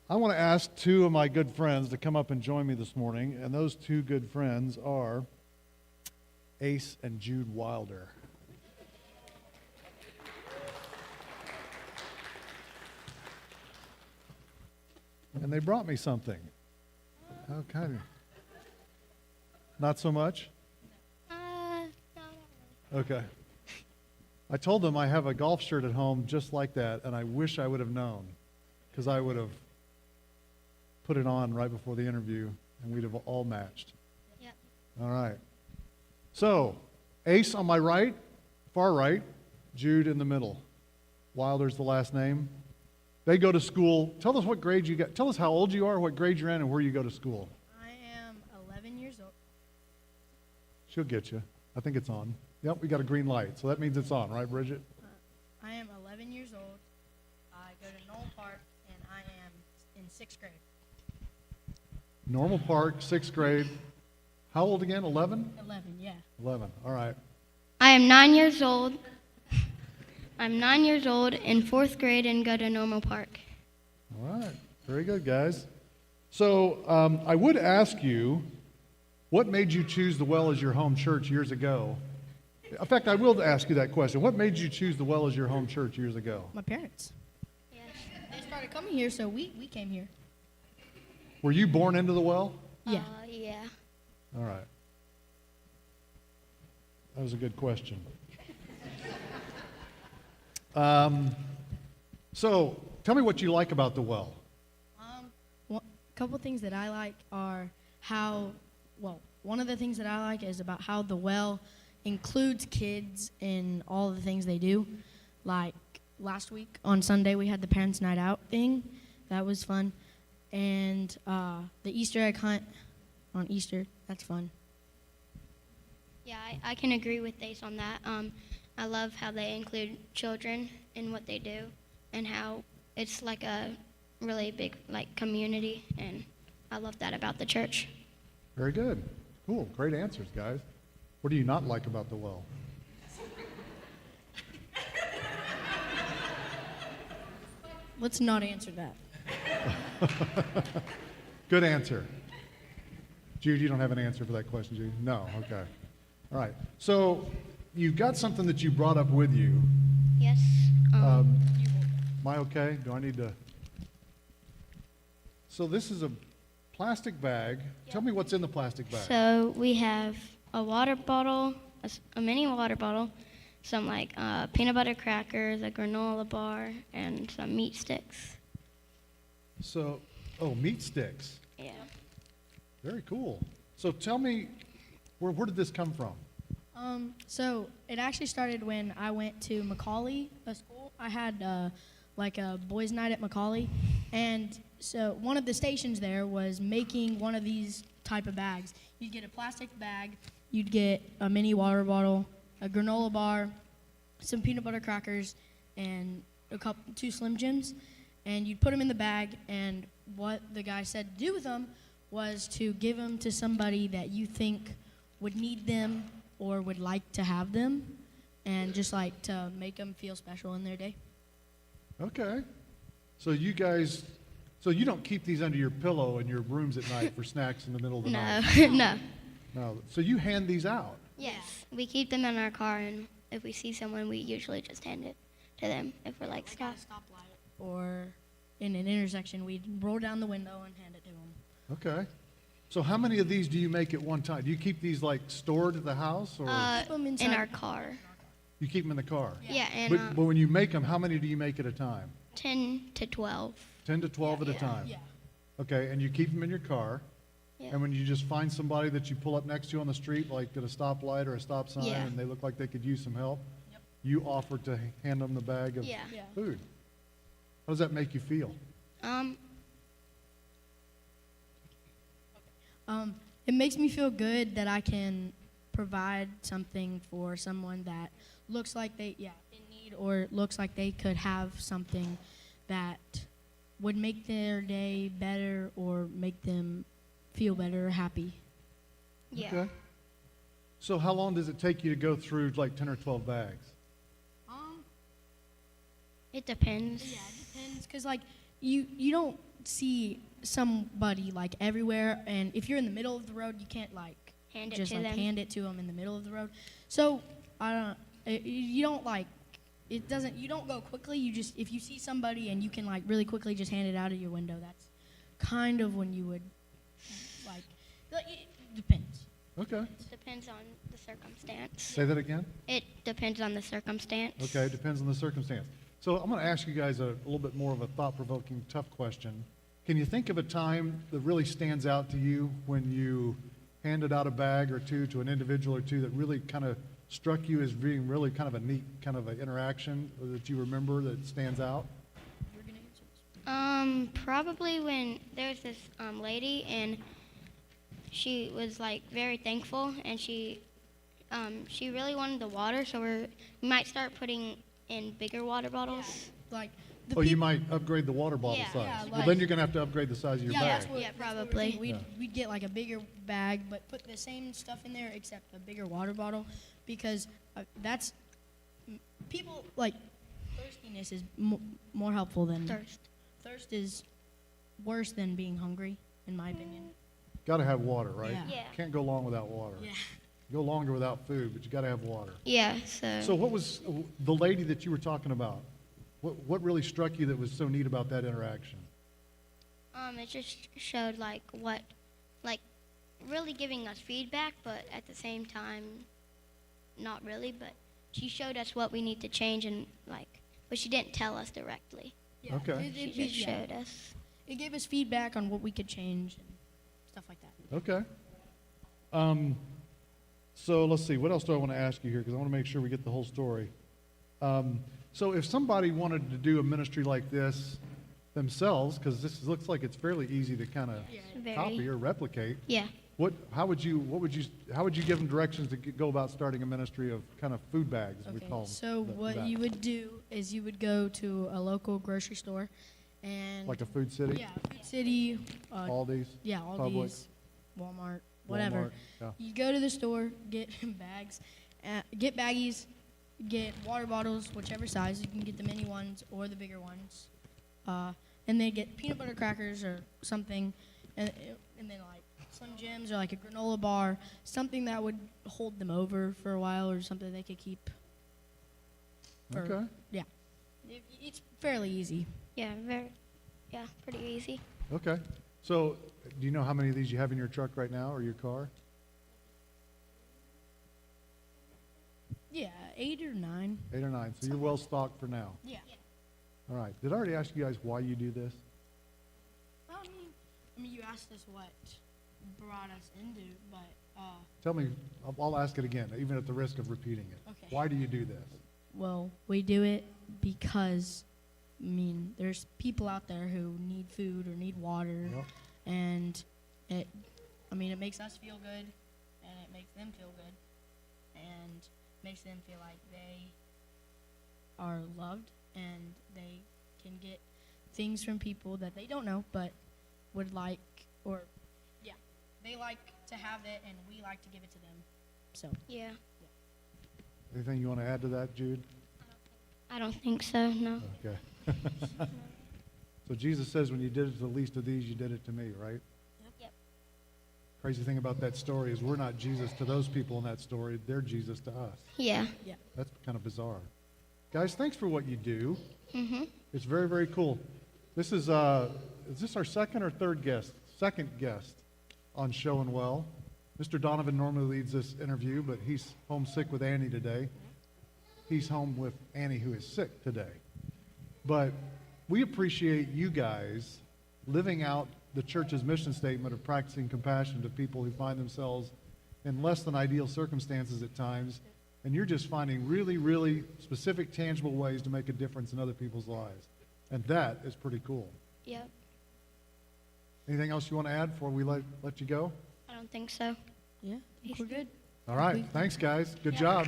I want to ask two of my good friends to come up and join me this morning, and those two good friends are Ace and Jude Wilder. And they brought me something. How kind of? Not so much? Okay. I told them I have a golf shirt at home just like that, and I wish I would have known, because I would have put it on right before the interview, and we'd have all matched. Yep. All right. So, Ace on my right, far right, Jude in the middle. Wilder's the last name. They go to school. Tell us what grade you got. Tell us how old you are, what grade you're in, and where you go to school. I am 11 years old. She'll get you. I think it's on. Yep, we got a green light, so that means it's on, right, Bridget? I am 11 years old. I go to Knoll Park, and I am in 6th grade. Normal Park, 6th grade. How old again? 11? 11, yeah. 11. All right. I am 9 years old. I'm 9 years old in 4th grade and go to Normal Park. All right. Very good, guys. So I would ask you, what made you choose the Well as your home church years ago? In fact, I will ask you that question. What made you choose the Well as your home church years ago? My parents. Yes. They started coming here, so we came here. Were you born into the Well? Yeah. Yeah. All right. That was a good question. So, tell me what you like about the Well. A couple things that I like are one of the things that I like is about how the Well includes kids in all the things they do. Like last week on Sunday, we had the Parents' Night Out thing. That was fun. And the Easter egg hunt on Easter, that's fun. Yeah, I can agree with Ace on that. I love how they include children in what they do and how it's like a really big community, and I love that about the church. Very good. Cool. Great answers, guys. What do you not like about the Well? Let's not answer that. Good answer. Jude, you don't have an answer for that question, Jude? No. Okay. All right. So you've got something that you brought up with you. Yes. Am I okay? Do I need to? So this is a plastic bag. Tell me what's in the plastic bag. So we have a water bottle, a mini water bottle, some peanut butter crackers, a granola bar, and some meat sticks. So, meat sticks. Yeah. Very cool. So tell me, where did this come from? So it actually started when I went to Macaulay, a school. I had a boys' night at Macaulay, and so one of the stations there was making one of these type of bags. You'd get a plastic bag, you'd get a mini water bottle, a granola bar, some peanut butter crackers, and two Slim Jims, and you'd put them in the bag. And what the guy said to do with them was to give them to somebody that you think would need them or would like to have them, and just to make them feel special in their day. Okay. So you don't keep these under your pillow in your rooms at night for snacks in the middle of the night? No. No. So you hand these out? Yes. We keep them in our car, and if we see someone, we usually just hand it to them if we're At stop. a stoplight or in an intersection, we'd roll down the window and hand it to them. Okay. So how many of these do you make at one time? Do you keep these stored at the house, or Keep 'em In inside. our car. you keep them in the car? Yeah, and But when you make them, how many do you make at a time? 10 to 12. 10 to 12 at a time? Yeah. Okay, and you keep them in your car, Yeah. and when you just find somebody that you pull up next to on the street, like at a stoplight or a stop sign, Yeah. and they look like they could use some help, Yep. you offer to hand them the bag of Yeah. Yeah. food. How does that make you feel? It makes me feel good that I can provide something for someone that looks like they, in need, or looks like they could have something that would make their day better or make them feel better or happy. Yeah. Okay. So how long does it take you to go through 10 or 12 bags? It depends. Yeah, it depends, because you don't see somebody like everywhere, and if you're in the middle of the road, you can't like Hand it just to like them. hand it to them in the middle of the road. So I don't. You don't like. It doesn't. You don't go quickly. You just if you see somebody and you can like really quickly just hand it out of your window. That's kind of when you would like. It depends. Okay. It depends on the circumstance. Say that again. It depends on the circumstance. Okay, depends on the circumstance. So I'm going to ask you guys a little bit more of a thought-provoking, tough question. Can you think of a time that really stands out to you when you handed out a bag or two to an individual or two that really kind of struck you as being really kind of a neat kind of an interaction that you remember that stands out? You're gonna answer this. Probably when there's this lady and she was like very thankful and she really wanted the water, so we might start putting in bigger water bottles. Like the Oh, you peop- might upgrade the water bottle Yeah. size. Yeah, Well, like- then you're going to have to upgrade the size of your Yeah, bag. that's what, Yeah, that's what we're probably. thinking. We'd get like a bigger bag, but put the same stuff in there except a bigger water bottle, because that's people like thirstiness is more helpful than Thirst. thirst is worse than being hungry, in my opinion. Got to have water, right? Yeah. Yeah. Can't go long without water. Yeah. Go longer without food, but you got to have water. Yeah. So what was the lady that you were talking about? What really struck you that was so neat about that interaction? It just showed like really giving us feedback, but at the same time, not really. But she showed us what we need to change and but she didn't tell us directly. Yeah, Okay. She just showed us. It gave us feedback on what we could change and stuff like that. Okay. So let's see. What else do I want to ask you here? Because I want to make sure we get the whole story. So if somebody wanted to do a ministry like this themselves, because this looks like it's fairly easy to kind of Very. copy or replicate, Yeah. how would you give them directions to go about starting a ministry of kind of food bags, we call them? So what you would do is you would go to a local grocery store, and Like a food city, yeah, Food City, Aldi's, yeah, Publix, Aldi's, Walmart, whatever. Walmart. Yeah. You go to the store, get bags, get baggies, get water bottles, whichever size. You can get the mini ones or the bigger ones, and then get peanut butter crackers or something, and then like Slim Jims or like a granola bar, something that would hold them over for a while or something they could keep. Okay. Yeah, it's fairly easy. Yeah. Pretty easy. Okay. So do you know how many of these you have in your truck right now or your car? Yeah, 8 or 9. 8 or 9. So you're well stocked for now. Yeah. All right. Did I already ask you guys why you do this? I mean, you asked us what brought us into, but Tell me, I'll ask it again, even at the risk of repeating it. Okay. Why do you do this? well, we do it because, I mean, there's people out there who need food or need water, Yep. and it makes us feel good, and it makes them feel good, and makes them feel like they are loved, and they can get things from people that they don't know, but would like, or, yeah, they like to have it, and we like to give it to them, so. Yeah. Anything you want to add to that, Jude? I don't think so. No. Okay. So Jesus says when you did it to the least of these, you did it to me, right? Yep. Crazy thing about that story is we're not Jesus to those people in that story. They're Jesus to us. Yeah. That's kind of bizarre. Guys, thanks for what you do. Mhm. It's very, very cool. This is this our second or third guest? Second guest on Show and Well. Mr. Donovan normally leads this interview, but he's homesick with Annie today. He's home with Annie, who is sick today. But we appreciate you guys living out the church's mission statement of practicing compassion to people who find themselves in less than ideal circumstances at times, and you're just finding really, really specific, tangible ways to make a difference in other people's lives. And that is pretty cool. Yep. Anything else you want to add before we let you go? I don't think so. Yeah, I think we're good. All right. Thanks, guys. Good job.